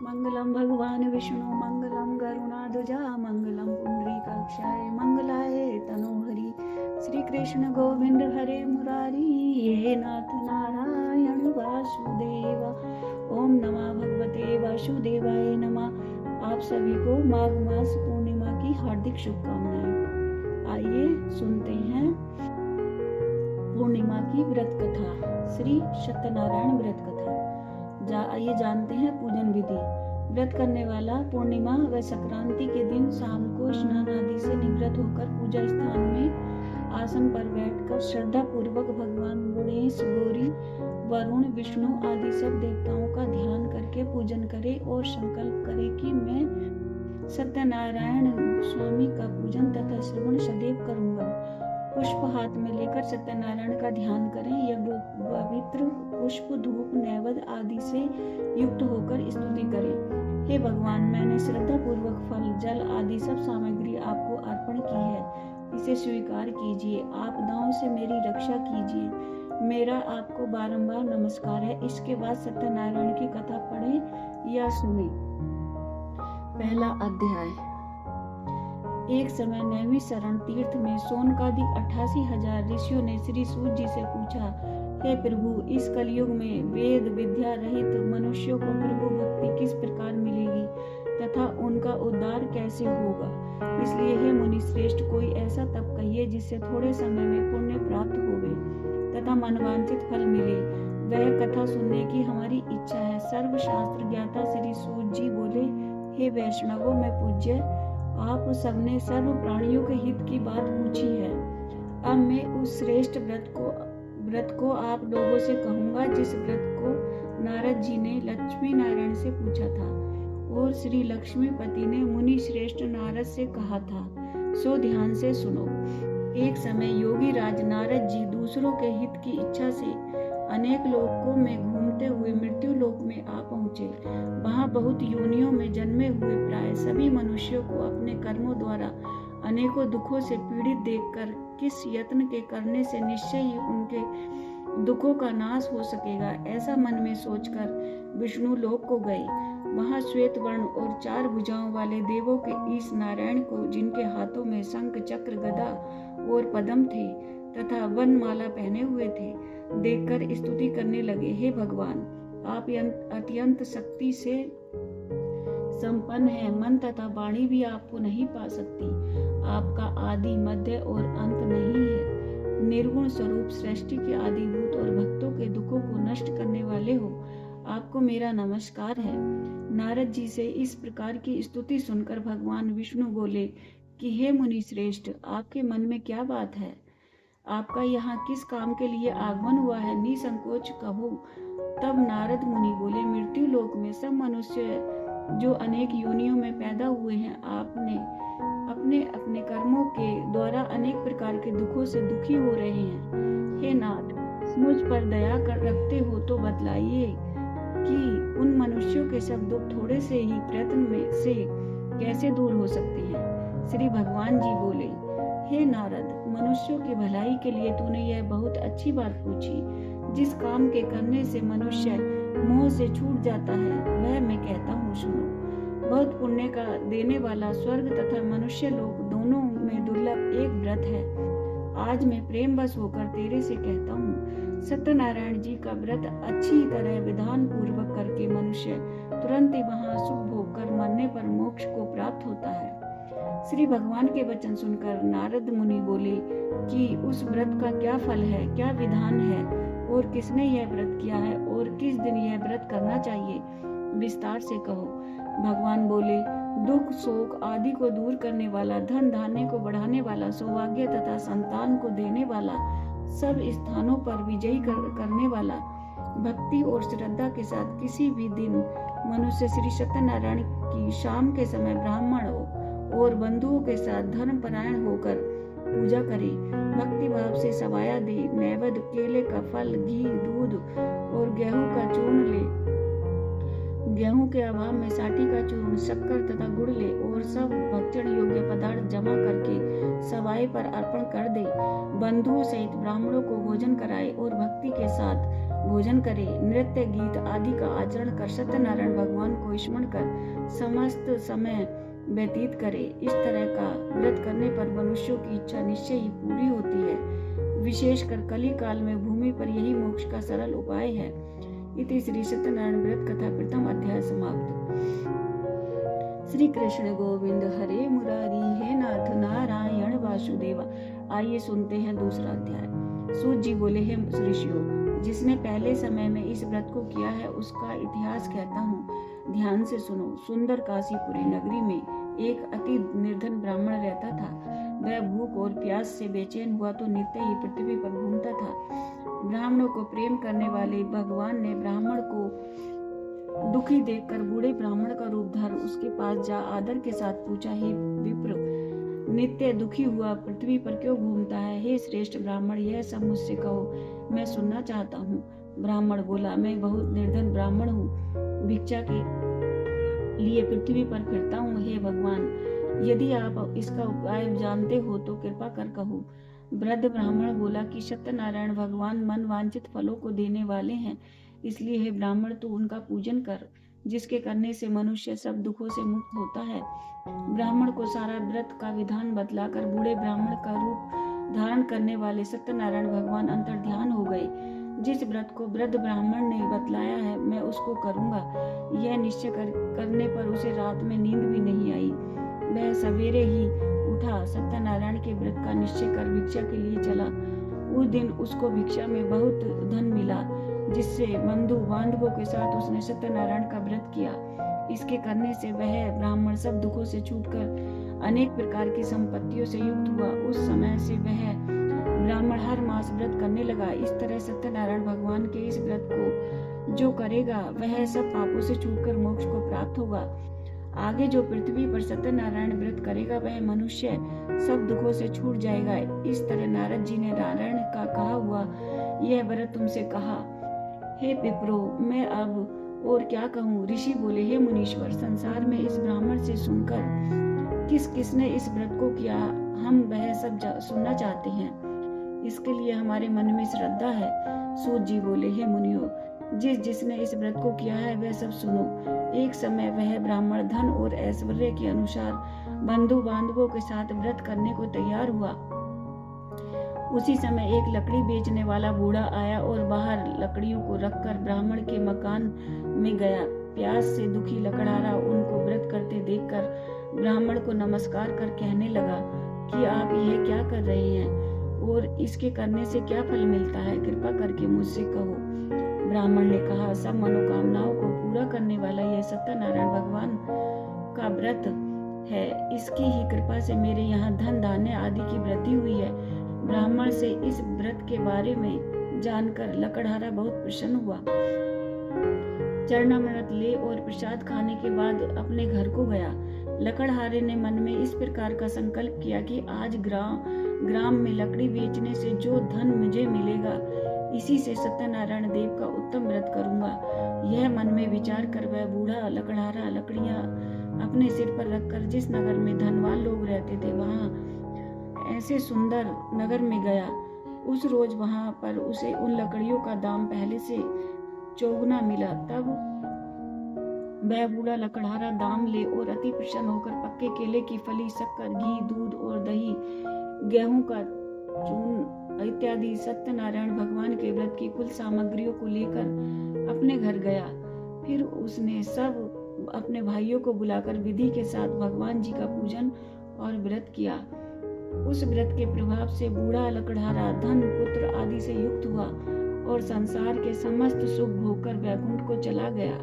मंगलम भगवान विष्णु मंगलम गरुणाध्वजा मंगलम पुंडरीकाक्षाय मंगलाय तनोहरि। श्री कृष्ण गोविंद हरे मुरारी ये नाथ नारायण वासुदेव। ओम नमः भगवते वासुदेवाय नमः। आप सभी को माघ मास पूर्णिमा की हार्दिक शुभकामनाएं। आइए सुनते हैं पूर्णिमा की व्रत कथा, श्री सत्यनारायण व्रत कथा। आइए जानते हैं पूजन विधि। व्रत करने वाला पूर्णिमा व संक्रांति के दिन शाम को स्नान आदि से निवृत्त होकर पूजा स्थान में आसन पर बैठकर श्रद्धा पूर्वक भगवान गणेश, गौरी, वरुण, विष्णु आदि सब देवताओं का ध्यान करके पूजन करे और संकल्प करे कि मैं सत्यनारायण स्वामी का पूजन तथा श्रवण सदैव करूंगा। पुष्प हाथ में लेकर सत्यनारायण का ध्यान करें। यह पवित्र पुष्प, धूप, नैवेद्य आदि से युक्त होकर स्तुति करें। हे भगवान, मैंने श्रद्धा पूर्वक फल, जल आदि सब सामग्री आपको अर्पण की है, इसे स्वीकार कीजिए। आपदाओं से मेरी रक्षा कीजिए। मेरा आपको बारंबार नमस्कार है। इसके बाद सत्यनारायण की कथा पढ़ें या सुने। पहला अध्याय। एक समय नैमी शरण तीर्थ में सोनकादि 88,000 ऋषियों ने श्री सूत जी से पूछा, हे प्रभु, इस कलयुग में वेद विद्या रहित मनुष्यों को प्रभु भक्ति किस प्रकार मिलेगी तथा उनका उद्धार कैसे होगा? इसलिए हे मुनि श्रेष्ठ, कोई ऐसा तप कहिए जिससे थोड़े समय में पुण्य प्राप्त होवे तथा मनवांछित फल मिले। वह कथा सुनने की हमारी इच्छा है। सर्वशास्त्र ज्ञाता श्री सूत जी बोले, हे वैष्णवों में पूज्य, आप सबने सर्व प्राणियों के हित की बात पूछी है। अब मैं उस श्रेष्ठ व्रत को आप लोगों से कहूंगा जिस व्रत को नारद जी ने लक्ष्मी नारायण से पूछा था और श्री लक्ष्मीपति ने मुनि श्रेष्ठ नारद से कहा था। सो ध्यान से सुनो। एक समय योगी राज नारद जी दूसरों के हित की इच्छा से अनेक लोकों में घूमते हुए मृत्यु लोक में आ पहुंचे। वहां बहुत योनियों में जन्मे हुए प्राय सभी मनुष्यों को अपने कर्मों द्वारा अनेकों दुखों से पीड़ित देखकर किस यत्न के करने से निश्चय ही उनके दुखों का नाश हो सकेगा, ऐसा मन में सोचकर विष्णु लोक को गए। वहां श्वेत वर्ण और 4 भुजाओं वाले देवों के ईश नारायण को, जिनके हाथों में शंख, चक्र, गदा और पद्म थे तथा वनमाला पहने हुए थे, देखकर स्तुति करने लगे। हे भगवान, आप अत्यंत शक्ति से संपन्न है। मन तथा वाणी भी आपको नहीं पा सकती। आपका आदि, मध्य और अंत नहीं है। निर्गुण स्वरूप, सृष्टि के आदिभूत और भक्तों के दुखों को नष्ट करने वाले हो। आपको मेरा नमस्कार है। नारद जी से इस प्रकार की स्तुति सुनकर भगवान विष्णु बोले कि हे मुनि श्रेष्ठ, आपके मन में क्या बात है? आपका यहाँ किस काम के लिए आगमन हुआ है? निसंकोच कहो। तब नारद मुनि बोले, मृत्यु लोक में सब मनुष्य जो अनेक योनियों में पैदा हुए हैं, आपने अपने अपने कर्मों के द्वारा अनेक प्रकार के दुखों से दुखी हो रहे हैं। हे नाथ, मुझ पर दया कर रखते हो तो बतलाइए कि उन मनुष्यों के सब दुख थोड़े से ही प्रयत्न में से कैसे दूर हो सकते हैं? श्री भगवान जी बोले, हे नारद, मनुष्यों की भलाई के लिए तूने यह बहुत अच्छी बात पूछी। जिस काम के करने से मनुष्य मोह से छूट जाता है, वह मैं कहता हूँ, सुनो। बहुत पुण्य का देने वाला स्वर्ग तथा मनुष्य लोक दोनों में दुर्लभ एक व्रत है। आज मैं प्रेमवश होकर तेरे से कहता हूँ। सत्यनारायण जी का व्रत अच्छी तरह विधान पूर्वक करके मनुष्य तुरंत ही वहां सुख भोग कर मरने पर मोक्ष को प्राप्त होता है। श्री भगवान के वचन सुनकर नारद मुनि बोले कि उस व्रत का क्या फल है, क्या विधान है और किसने यह व्रत किया है और किस दिन यह व्रत करना चाहिए, विस्तार से कहो। भगवान बोले, दुख, शोक आदि को दूर करने वाला, धन धान्य को बढ़ाने वाला, सौभाग्य तथा संतान को देने वाला, सब स्थानों पर विजयी करने वाला, भक्ति और श्रद्धा के साथ किसी भी दिन मनुष्य श्री सत्यनारायण की शाम के समय ब्राह्मण और बंधुओं के साथ धर्मपरायण होकर पूजा करे, भक्ति भाव से सवाया दे, नैवेद्य, केले का फल, घी, दूध और गेहूं का चूर्ण ले, गेहूं के अभाव में साठी का चूर्ण, शक्कर तथा गुड़ ले और सब भक्षण योग्य पदार्थ जमा करके सवाई पर अर्पण कर दे। बंधुओं सहित ब्राह्मणों को भोजन कराए और भक्ति के साथ भोजन करे, नृत्य गीत आदि का आचरण कर सत्यनारायण भगवान को स्मरण कर समस्त समय व्यतीत करे। इस तरह का व्रत करने पर मनुष्यों की इच्छा निश्चय ही पूरी होती है। विशेषकर कली काल में भूमि पर यही मोक्ष का सरल उपाय है। इति श्री सत्यनारायण व्रत कथा प्रथम अध्याय समाप्त। श्री कृष्ण गोविंद हरे मुरारी, हे नाथ नारायण वासुदेवा। आइए सुनते हैं दूसरा अध्याय। सूत जी बोले, हे ऋषियों, जिसने पहले समय में इस व्रत को किया है उसका इतिहास कहता हूँ, ध्यान से सुनो। सुंदर काशीपुरी नगरी में एक अति निर्धन ब्राह्मण रहता था। वह भूख और प्यास से बेचैन हुआ तो नित्य ही पृथ्वी पर घूमता था। ब्राह्मणों को प्रेम करने वाले भगवान ने ब्राह्मण को दुखी देखकर बूढ़े ब्राह्मण का रूप धर उसके पास जा आदर के साथ पूछा, हे विप्र, नित्य दुखी हुआ पृथ्वी पर क्यों घूमता है? हे श्रेष्ठ ब्राह्मण, यह सब मुझसे कहो, मैं सुनना चाहता हूँ। ब्राह्मण बोला, मैं बहुत निर्धन ब्राह्मण हूँ, भिक्षा के लिए पृथ्वी पर फिरता हूँ। हे भगवान, यदि आप इसका उपाय जानते हो तो कृपा कर कहो। वृद्ध ब्राह्मण बोला कि सत्यनारायण भगवान मन वांछित फलों को देने वाले हैं, इसलिए हे ब्राह्मण तू उनका पूजन कर, जिसके करने से मनुष्य सब दुखों से मुक्त होता है। ब्राह्मण को सारा व्रत का विधान बतलाकर बूढ़े ब्राह्मण का रूप धारण करने वाले सत्यनारायण भगवान अंतर्ध्यान हो गए। जिस व्रत को वृद्ध ब्राह्मण ने बतलाया है मैं उसको करूंगा, यह निश्चय करने पर उसे रात में नींद भी नहीं आई। वह सवेरे ही उठा, सत्यनारायण के व्रत का निश्चय कर भिक्षा के लिए चला। उस दिन उसको भिक्षा में बहुत धन मिला, जिससे बंधु बांधवों के साथ उसने सत्यनारायण का व्रत किया। इसके करने से वह ब्राह्मण सब दुखों से छूटकर अनेक प्रकार की संपत्तियों से युक्त हुआ। उस समय से वह ब्राह्मण हर मास व्रत करने लगा। इस तरह सत्यनारायण भगवान के इस व्रत को जो करेगा वह सब पापों से छूटकर मोक्ष को प्राप्त होगा। आगे जो पृथ्वी पर सत्यनारायण व्रत करेगा वह मनुष्य सब दुखों से छूट जाएगा। इस तरह नारद जी ने नारायण का कहा हुआ यह व्रत तुमसे कहा। हे विप्रो, मैं अब और क्या कहूँ? ऋषि बोले, हे मुनीश्वर, संसार में इस ब्राह्मण से सुनकर किस किसने इस व्रत को किया, हम वह सब सुनना चाहते हैं। इसके लिए हमारे मन में श्रद्धा है। सूत जी बोले, हे मुनियों, जिसने इस व्रत को किया है वह सब सुनो। एक समय वह ब्राह्मण धन और ऐश्वर्य के अनुसार बंधु बांधवों के साथ व्रत करने को तैयार हुआ। उसी समय एक लकड़ी बेचने वाला बूढ़ा आया और बाहर लकड़ियों को रखकर ब्राह्मण के मकान में गया। प्यास से दुखी लकड़हारा उनको व्रत करते देखकर ब्राह्मण को नमस्कार कर कहने लगा कि आप यह क्या कर रहे हैं और इसके करने से क्या फल मिलता है, कृपा करके मुझसे कहो। ब्राह्मण ने कहा, सब मनोकामनाओं को पूरा करने वाला यह सत्यनारायण भगवान का व्रत है। इसकी ही कृपा से मेरे यहाँ धन धान्य आदि की वृद्धि हुई है। ब्राह्मण से इस व्रत के बारे में जानकर लकड़हारा बहुत प्रसन्न हुआ। चरणामृत ले और प्रसाद खाने के बाद अपने घर को गया। लकड़हारे ने मन में इस प्रकार का संकल्प किया कि आज ग्राम में लकड़ी बेचने से जो धन मुझे मिलेगा इसी से सत्यनारायण देव का उत्तम व्रत करूंगा। यह मन में विचार कर वह बूढ़ा लकड़हारा लकड़ियां अपने सिर पर रखकर जिस नगर में धनवान लोग रहते थे वहां ऐसे सुंदर नगर में गया। उस रोज वहां पर उसे उन लकड़ियों का दाम पहले से चौगुना मिला। तब वह बूढ़ा लकड़हारा दाम ले और अति प्रसन्न होकर पक्के केले की फली, शक्कर, घी, दूध और दही, गेहूं का चून इत्यादि सत्यनारायण भगवान के व्रत की कुल सामग्रियों को लेकर अपने घर गया। फिर उसने सब अपने भाइयों को बुलाकर विधि के साथ भगवान जी का पूजन और व्रत किया। उस व्रत के प्रभाव से बूढ़ा लकड़हारा धन पुत्र आदि से युक्त हुआ और संसार के समस्त सुख भोगकर वैकुंठ को चला गया।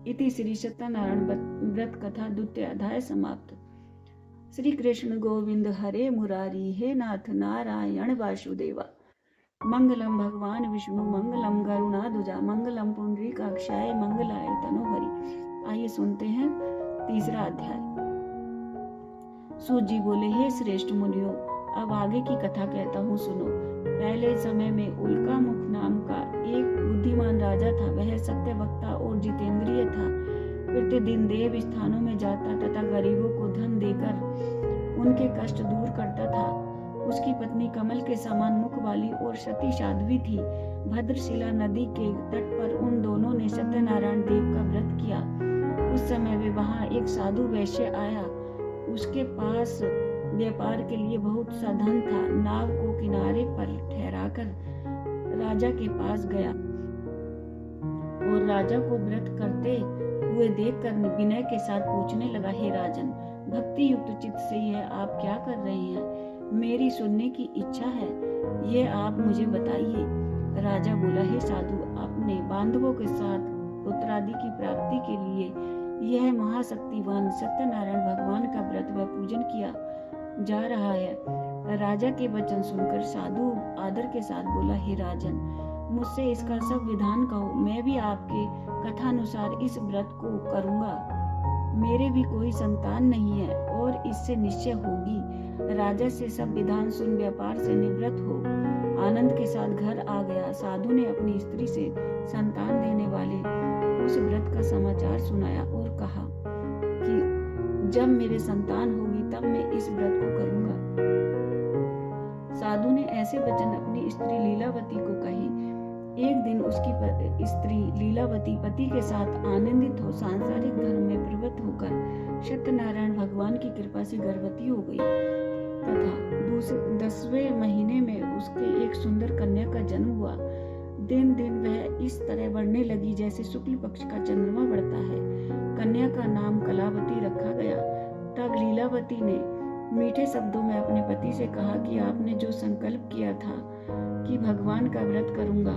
इति श्री सत्यनारायण व्रत कथा द्वितीय अध्याय समाप्त। श्री कृष्ण गोविंद हरे मुरारी, हे नाथ नारायण वासुदेवा। मंगलम भगवान विष्णु, मंगलम गरुणाध्वजा, मंगलम पुंडरीकाक्षाय, मंगलाय तनोहरि। आइए सुनते हैं तीसरा अध्याय। सूत जी बोले, हे श्रेष्ठ मुनियों, अब आगे की कथा कहता हूँ, सुनो। पहले समय में उल्कामुख नाम का एक बुद्धिमान राजा था। वह सत्यवक्ता और जितेंद्रिय था। प्रतिदिन देव स्थानों में जाता तथा गरीबों को धन देकर उनके कष्ट दूर करता था। उसकी पत्नी कमल के समान मुख वाली और सती साध्वी थी। भद्रशिला नदी के तट पर उन दोनों ने सत्यनारायण देव का व्रत किया। उस समय वे वहां एक साधु वैश्य आया। उसके पास व्यापार के लिए बहुत सा धन था। नाव को किनारे पर ठहराकर राजा के पास गया और राजा को व्रत करते हुए देखकर विनय के साथ पूछने लगा, हे राजन, भक्ति युक्त चित्त से यह आप क्या कर रहे हैं? मेरी सुनने की इच्छा है, ये आप मुझे बताइए। राजा बोला, हे साधु, आपने बांधवों के साथ पुत्रादि की प्राप्ति के लिए यह महाशक्तिवान सत्यनारायण भगवान का व्रत व पूजन किया जा रहा है। राजा के वचन सुनकर साधु आदर के साथ बोला, हे राजन, मुझसे इसका सब विधान कहो, मैं भी आपके कथानुसार इस व्रत को करूंगा। मेरे भी कोई संतान नहीं है और इससे निश्चय होगी। राजा से सब विधान सुन व्यापार से निवृत्त हो आनंद के साथ घर आ गया। साधु ने अपनी स्त्री से संतान देने वाले उस व्रत का समाचार सुनाया और कहा कि जब मेरे संतान होगी तब मैं इस व्रत को करूंगा। साधु ने ऐसे वचन अपनी स्त्री लीलावती को कहे। एक दिन उसकी स्त्री लीलावती पति के साथ आनंदित हो सांसारिक धर्म में प्रवृत्त होकर सत्यनारायण भगवान की कृपा से गर्भवती हो गई तथा 10वें महीने में उसके एक सुंदर कन्या का जन्म हुआ। दिन दिन वह इस तरह बढ़ने लगी जैसे शुक्ल पक्ष का चंद्रमा बढ़ता है। कन्या का नाम कलावती रखा गया। तब लीलावती ने मीठे शब्दों में अपने पति से कहा कि आपने जो संकल्प किया था कि भगवान का व्रत करूंगा,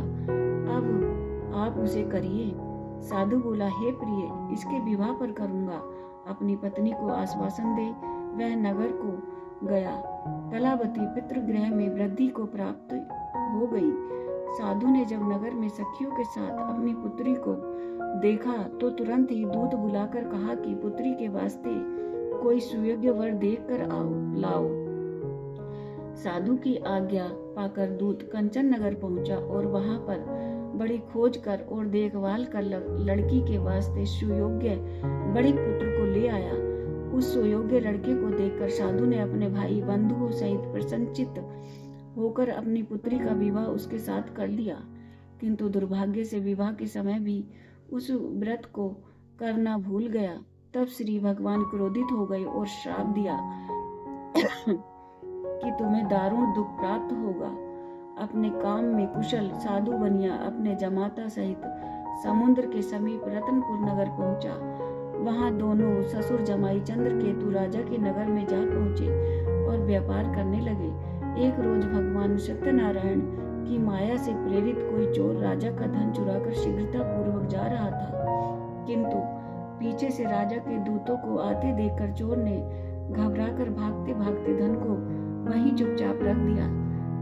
अब आप उसे करिए। साधु बोला, हे प्रिय, इसके विवाह पर करूंगा। अपनी पत्नी को आश्वासन दे वह नगर को गया। कलावती पितृगृह में वृद्धि को प्राप्त हो गई। साधु ने जब नगर में सखियों के साथ अपनी पुत्री को देखा तो तुरंत ही दूत बुलाकर कहा कि पुत्री के वास्ते कोई सुयोग्य वर देखकर लाओ। साधु की आज्ञा पाकर दूत कंचन नगर पहुंचा और वहां पर बड़ी खोज कर और देखभाल कर लड़की के वास्ते सुयोग्य बड़े पुत्र को ले आया। उस सुयोग्य लड़के को देखकर साधु ने अपने भाई बंधुओं सहित प्रसन्नचित्त होकर अपनी पुत्री का विवाह उसके साथ कर दिया। किंतु दुर्भाग्य से विवाह के समय भी उस व्रत को करना भूल गया। तब श्री भगवान क्रोधित हो गए और श्राप दिया कि तुम्हें दारुण दुख प्राप्त होगा। अपने काम में कुशल साधु बनिया अपने जमाता सहित समुद्र के समीप रतनपुर नगर पहुंचा। वहां दोनों ससुर जमाई चंद्रकेतु राजा के नगर में जा पहुंचे और व्यापार करने लगे। एक रोज भगवान सत्यनारायण की माया से प्रेरित कोई चोर राजा का धन चुराकर शीघ्रता पूर्वक जा रहा था, किंतु पीछे से राजा के दूतों को आते देखकर चोर ने घबराकर भागते भागते धन को वहीं चुपचाप रख दिया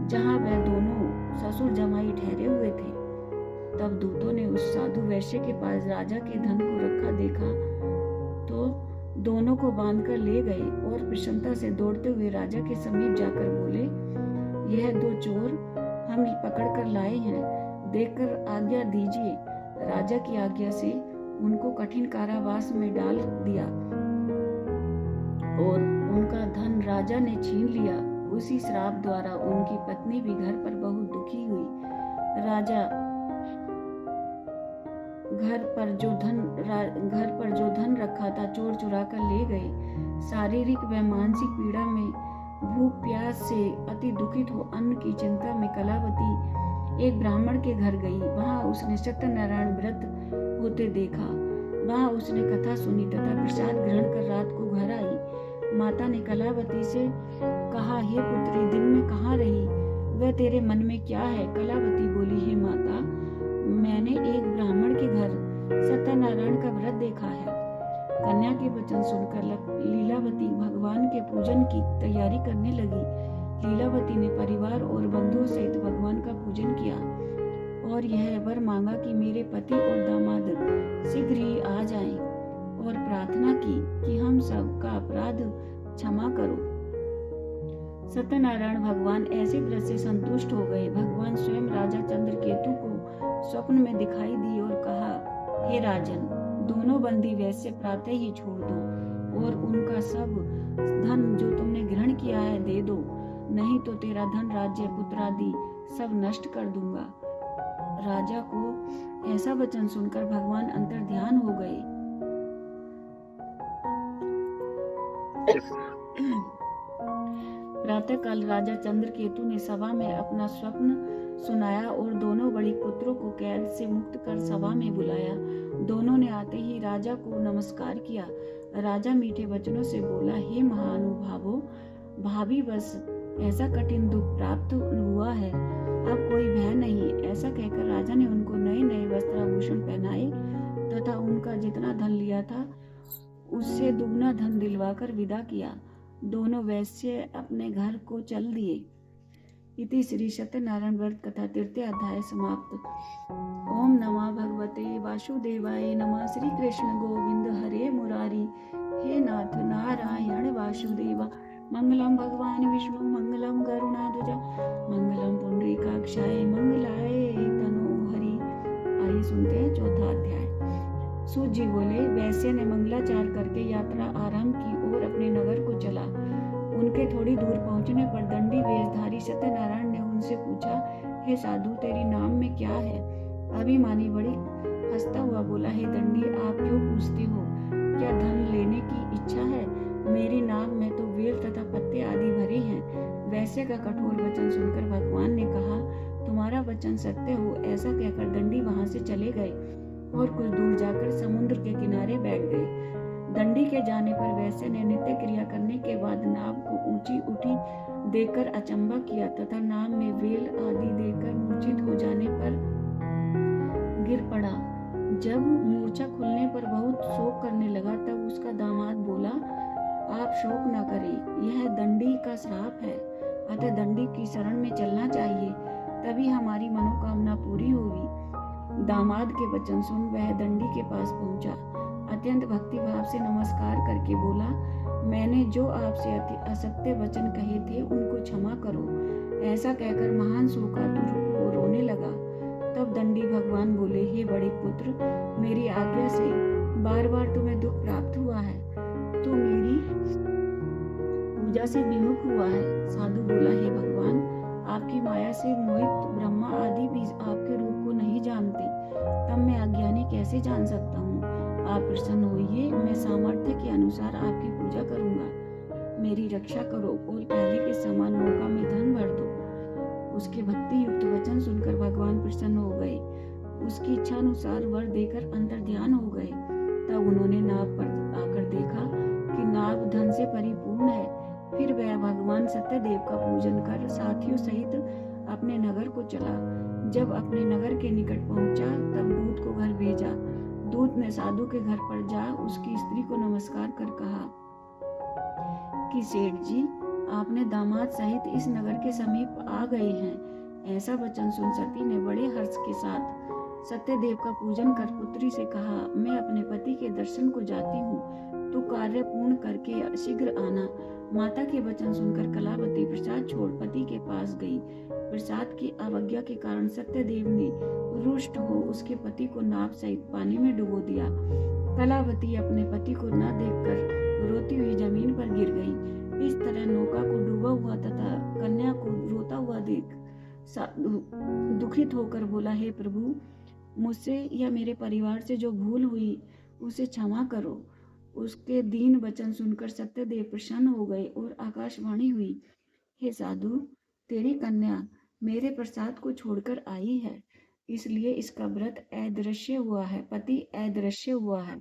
जहां वह दोनों ससुर जमाई ठहरे हुए थे। तब दूतों ने उस साधु वैश्य के पास राजा के धन को रखा देखा तो दोनों को बांधकर ले गए और प्रसन्नता से दौड़ते हुए राजा के समीप जाकर बोले, यह दो चोर हम पकड़ कर लाए हैं, देखकर आज्ञा दीजिए। राजा की आज्ञा से उनको कठिन कारावास में डाल दिया और उनका धन राजा ने छीन लिया। उसी श्राप द्वारा उनकी पत्नी भी घर पर बहुत दुखी हुई। राजा घर पर जो धन रखा था चोर चुरा कर ले गए। शारीरिक व मानसिक पीड़ा में भूख प्यास से अति दुखित हो अन्न की चिंता में कलावती एक ब्राह्मण के घर गई। वहां उसने सत्यनारायण व्रत होते देखा। वहां उसने कथा सुनी तथा प्रसाद ग्रहण कर रात को घर आई। माता ने कलावती से कहा, हे पुत्री, दिन में कहाँ रही? वह तेरे मन में क्या है? कलावती बोली, हे माता, मैंने एक ब्राह्मण के घर सत्यनारायण का व्रत देखा है। कन्या के वचन सुनकर लीलावती भगवान के पूजन की तैयारी करने लगी। लीलावती ने परिवार और बंधुओं सहित भगवान का पूजन किया और यह वर मांगा कि मेरे पति और दामाद शीघ्र ही आ जाएं और प्रार्थना की कि हम सब का अपराध क्षमा करो। सत्यनारायण भगवान ऐसे दृश्य से संतुष्ट हो गए। भगवान स्वयं राजा चंद्रकेतु को स्वप्न में दिखाई दी और कहा, हे राजन, दोनों बंदी वैश्य प्रातः ही छोड़ दो और उनका सब धन जो तुमने ग्रहण किया है दे दो। नहीं तो तेरा धन, राज्य, पुत्र आदि सब नष्ट कर दूंगा। राजा को ऐसा वचन सुनकर भगवान अंतर्ध्यान हो गए। प्रातःकाल राजा चंद्रकेतु ने सभा में अपना स्वप्न सुनाया और दोनों बड़ी पुत्रों को कैद से मुक्त कर सभा में बुलाया। दोनों ने आते ही राजा को नमस्कार किया। राजा मीठे वचनों से बोला, हे महानुभावों, भाभी बस ऐसा कठिन दुख प्राप्त हुआ है, अब कोई भय नहीं। ऐसा कहकर राजा ने उनको नए नए वस्त्राभूषण पहनाए तथा उनका जितना धन लिया था उससे दुगना धन दिलवाकर विदा किया। दोनों वैश्य अपने घर को चल दिए। इति श्री सत्यनारायण व्रत कथा तृतीय अध्याय समाप्त। ओम नमः भगवते वासुदेवाय नमः। श्री कृष्ण गोविंद हरे मुरारी, हे नाथ नारायण वासुदेवा। मंगलम भगवान विष्णु, मंगलम गरुणाध्वज, मंगलम पुंडरीकाक्षाय, मंगलाय तनोहरि। आइए सुनते हैं चौथा अध्याय। सूत जी बोले, वैश्य ने मंगलाचार करके यात्रा आरंभ की और अपने नगर को चला। उनके थोड़ी दूर पहुंचने पर दंडी वेशधारी सत्यनारायण ने उनसे पूछा, हे साधु, तेरी नाम में क्या है? अभिमानी बड़ी हंसता हुआ बोला, हे दंडी, आप क्यों पूछते हो? क्या धन लेने की इच्छा है? मेरी नाव में तो बेल तथा पत्ते आदि भरे हैं। वैश्य का कठोर वचन सुनकर भगवान ने कहा, तुम्हारा वचन सत्य हो। ऐसा कहकर दंडी वहां से चले गए और कुछ दूर जाकर समुद्र के किनारे बैठ गए। दंडी के जाने पर वैश्य ने नित्य क्रिया करने के बाद नाव को ऊंची उठी देखकर अचंभा किया तथा नाव में वेल आदि देखकर मूर्छित हो जाने पर गिर पड़ा। जब मूर्छा खुलने पर बहुत शोक करने लगा तब उसका दामाद बोला, आप शोक न करें, यह दंडी का श्राप है, अतः दंडी की शरण में चलना चाहिए, तभी हमारी मनोकामना पूरी होगी। दामाद के वचन सुन वह दंडी के पास पहुंचा। अत्यंत भक्ति भाव से नमस्कार करके बोला, मैंने जो आपसे असत्य वचन कहे थे उनको क्षमा करो। ऐसा कहकर महान शोकातुर हो रोने लगा। तब दंडी भगवान बोले, हे बड़े पुत्र, मेरी आज्ञा से बार बार तुम्हें दुख प्राप्त हुआ है, तो मेरी पूजा से विमुख हुआ है। साधु बोला, हे भगवान, आपकी माया से मोहित ब्रह्मा आदि भी आपके रूप को नहीं जानते, तब मैं अज्ञानी कैसे जान सकता हूँ? आप प्रसन्न होइए, मैं सामर्थ्य के अनुसार आपकी पूजा करूंगा। मेरी रक्षा करो और पहले के समान नौका में धन भर दो। उसके भक्ति युक्त वचन सुनकर भगवान प्रसन्न हो गए। उसकी इच्छा अनुसार वर देकर अंतर्ध्यान हो गए। तब उन्होंने नाव पर आकर देखा कि नाव धन से परिपूर्ण है। फिर वह भगवान सत्यदेव का पूजन कर साथियों सहित अपने नगर को चला। जब अपने नगर के निकट पहुंचा तब दूत को घर भेजा। दूत ने साधु के घर पर जा उसकी स्त्री को नमस्कार कर कहा कि सेठ जी, आपने दामाद सहित इस नगर के समीप आ गए हैं। ऐसा वचन सुन सती ने बड़े हर्ष के साथ सत्यदेव का पूजन कर पुत्री से कहा, मैं अपने पति के दर्शन को जाती हूँ, तू कार्य पूर्ण करके शीघ्र आना। माता के वचन सुनकर कलावती प्रसाद छोड़ पति के पास गई। प्रसाद की अवज्ञा के कारण सत्यदेव ने रुष्ट हो उसके पति को नाव सहित पानी में डुबो दिया। कलावती अपने पति को न देखकर रोती हुई जमीन पर गिर गई। इस तरह नौका को डूबा हुआ तथा कन्या को रोता हुआ देख साधु दुखित होकर बोला, हे प्रभु, मुझसे या मेरे परिवार से जो भूल हुई उसे क्षमा करो। उसके दीन वचन सुनकर सत्यदेव प्रसन्न हो गए और आकाशवाणी हुई, हे साधु, तेरी कन्या मेरे प्रसाद को छोड़कर आई है, इसलिए इसका व्रत अदृश्य हुआ है, पति अदृश्य हुआ है।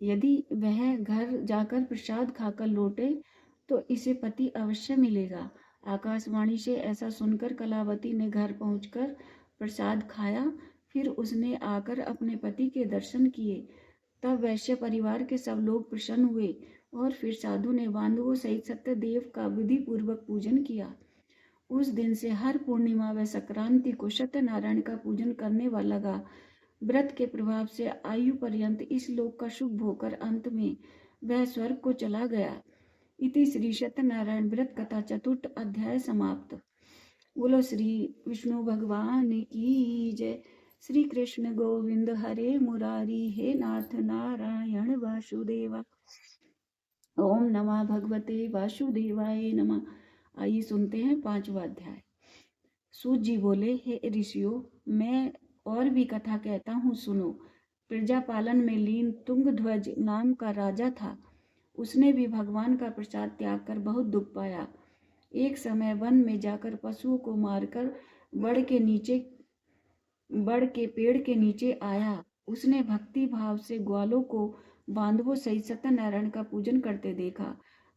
यदि वह घर जाकर प्रसाद खाकर लौटे तो इसे पति अवश्य मिलेगा। आकाशवाणी से ऐसा सुनकर कलावती ने घर पहुंचकर प्रसाद खाया। फिर उसने आकर अपने पति के दर्शन किए। तब वैश्य परिवार के सब लोग प्रसन्न हुए और फिर साधु ने बांधवों सहित सत्यदेव का विधि पूर्वक पूजन किया। उस दिन से हर पूर्णिमा व संक्रांति को सत्यनारायण का पूजन करने वाला लगा। व्रत के प्रभाव से आयु पर्यंत इस लोक का सुख भोकर अंत में वह स्वर्ग को चला गया। इति श्री सत्यनारायण व्रत कथा चतुर्थ अध्याय समाप्त। बोलो श्री विष्णु भगवान की जय। श्री कृष्ण गोविंद हरे मुरारी, हे नाथ नारायण वासुदेवा। ओम नमः भगवते वासुदेवाय नमः। आइए सुनते हैं 5वां अध्याय। सूत जी बोले, हे ऋषियों, मैं और भी कथा कहता हूँ, सुनो। प्रजा पालन में लीन तुंगध्वज नाम का राजा था। उसने भी भगवान का प्रसाद त्याग कर बहुत दुख पाया। एक समय वन में जाकर पशुओं को मारकर बड़ के पेड़ के नीचे आया। उसने भक्ति भाव से ग्वालों को बांधवों सहित सत्यनारायण का पूजन करते देखा।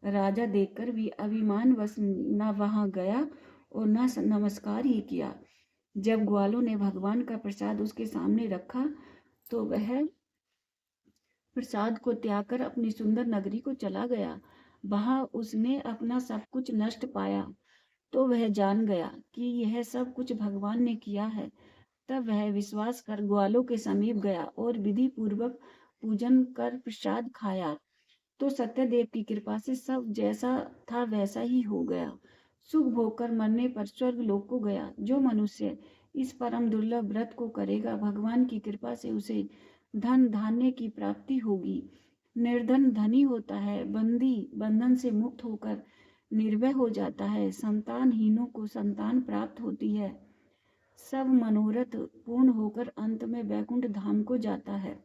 राजा देखकर भी अभिमानवश न वहां गया और न नमस्कार ही किया। जब ग्वालों ने भगवान का प्रसाद उसके सामने रखा तो वह प्रसाद को त्याग कर अपनी सुंदर नगरी को चला गया। वहां उसने अपना सब कुछ नष्ट पाया तो वह जान गया कि यह सब कुछ भगवान ने किया है। तब वह विश्वास कर ग्वालों के समीप गया और विधि पूर्वक पूजन कर प्रसाद खाया तो सत्यदेव की कृपा से सब जैसा था वैसा ही हो गया। सुख भोग कर मरने पर स्वर्ग लोक को गया। जो मनुष्य इस परम दुर्लभ व्रत को करेगा, भगवान की कृपा से उसे धन धान्य की प्राप्ति होगी। निर्धन धनी होता है, बंदी बंधन से मुक्त होकर निर्भय हो जाता है, संतानहीनों को संतान प्राप्त होती है, सब मनोरथ पूर्ण होकर अंत में वैकुंठ धाम को जाता है।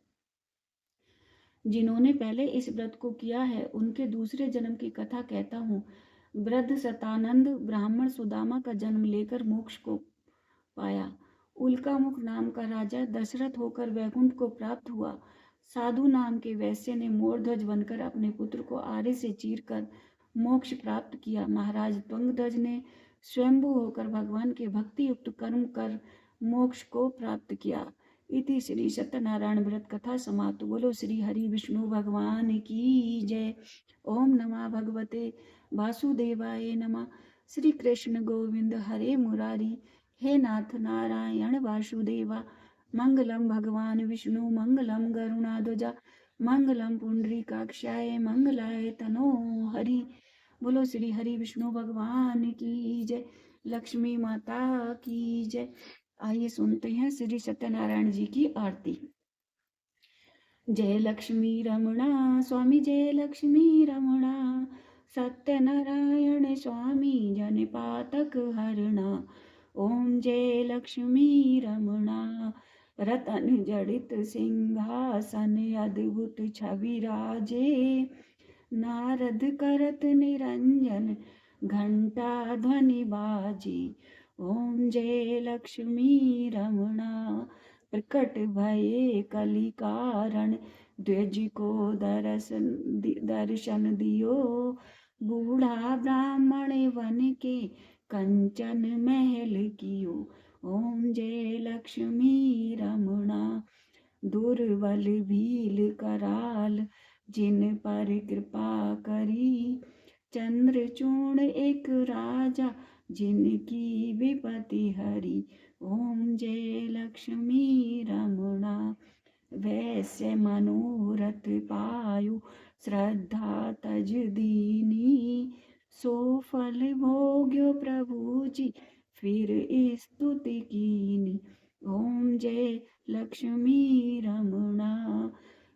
जिन्होंने पहले इस व्रत को किया है उनके दूसरे जन्म की कथा कहता हूँ। वृद्ध सतानंद ब्राह्मण सुदामा का जन्म लेकर मोक्ष को पाया। उल्कामुख नाम का राजा दशरथ होकर वैकुंठ को प्राप्त हुआ। साधु नाम के वैश्य ने मोरध्वज बनकर अपने पुत्र को आरे से चीरकर मोक्ष प्राप्त किया। महाराज त्वंगध्वज ने स्वयंभू होकर भगवान के भक्ति युक्त कर्म कर मोक्ष को प्राप्त किया। इति श्री सत्यनारायण व्रत कथा समाप्त। बोलो श्री हरि विष्णु भगवान की जय। ओम नमः भगवते वासुदेवाय नमः। श्री कृष्ण गोविंद हरे मुरारी, हे नाथ नारायण वासुदेवा। मंगलम भगवान विष्णु मंगलम गरुणाध्वजा, मंगलम पुंडरीकाक्षाय मंगलाय तनो हरि। बोलो श्री हरि विष्णु भगवान की जय। लक्ष्मी माता की जय। आइए सुनते हैं श्री सत्यनारायण जी की आरती। जय लक्ष्मी रमणा स्वामी, जय लक्ष्मी रमणा। सत्यनारायण स्वामी जन पातक हरणा। ओम जय लक्ष्मी रमणा। रतन जड़ित सिंहासन अद्भुत छवि राजे। नारद करत निरंजन घंटा ध्वनि बाजी। ओम जय लक्ष्मी रमणा। प्रकट भये कलि कारण, द्विज को दर्शन दियो। बूढ़ा ब्राह्मण वन के कंचन महल कियो। ओम जय लक्ष्मी रमणा। दुर्बल भील कराल, जिन पर कृपा करी। चंद्रचूर्ण एक राजा, जिनकी विपत्ति हरी। ओम जय लक्ष्मी रमणा। वैसे मनोरथ पायु, श्रद्धा तज दीनी। सो फल भोग्यो प्रभु जी, फिर स्तुति कीनी। ओम जय लक्ष्मी रमणा।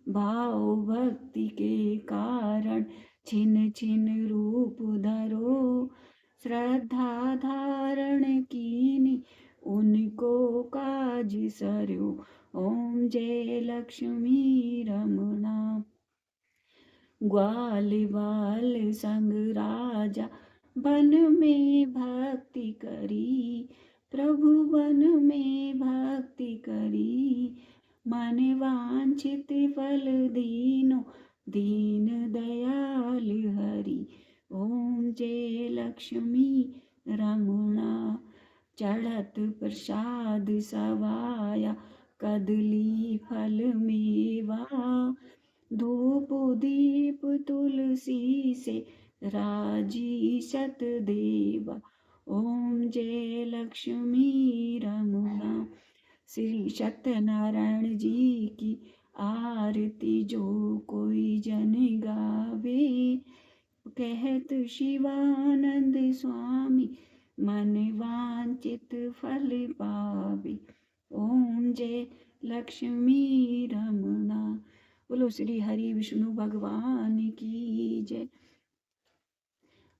भाव भक्ति के कारण, छिन छिन रूप धरो। श्रद्धा धारण कीनी, उनको काज सर्यो। ओम जय लक्ष्मी रमणा। ग्वाल बाल संग राजा, वन में भक्ति करी। प्रभु वन में भक्ति करी। मन वांछित फल दीनो, दीन दयाल हरि। ओम जय लक्ष्मी रमणा। चढ़त प्रसाद सवाया, कदली फल मेवा। धूप दीप तुलसी से, राजी शत देवा। ओम जय लक्ष्मी रमणा। श्री सत्यनारायण जी की आरती जो कोई जन गावे। कहत शिवानंद स्वामी, मन वांचित फल पावे। ओम जय लक्ष्मी रमणा। बोलो बोलो श्री हरि विष्णु भगवान की जय।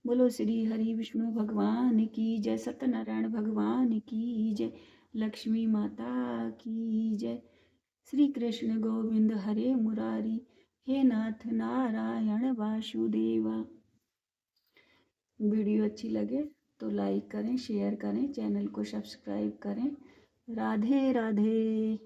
बोलो श्री हरि विष्णु भगवान की जय। सत्यनारायण भगवान की जय। लक्ष्मी माता की जय। श्री कृष्ण गोविंद हरे मुरारी, हे नाथ नारायण वासुदेवा। वीडियो अच्छी लगे तो लाइक करें, शेयर करें, चैनल को सब्सक्राइब करें। राधे राधे।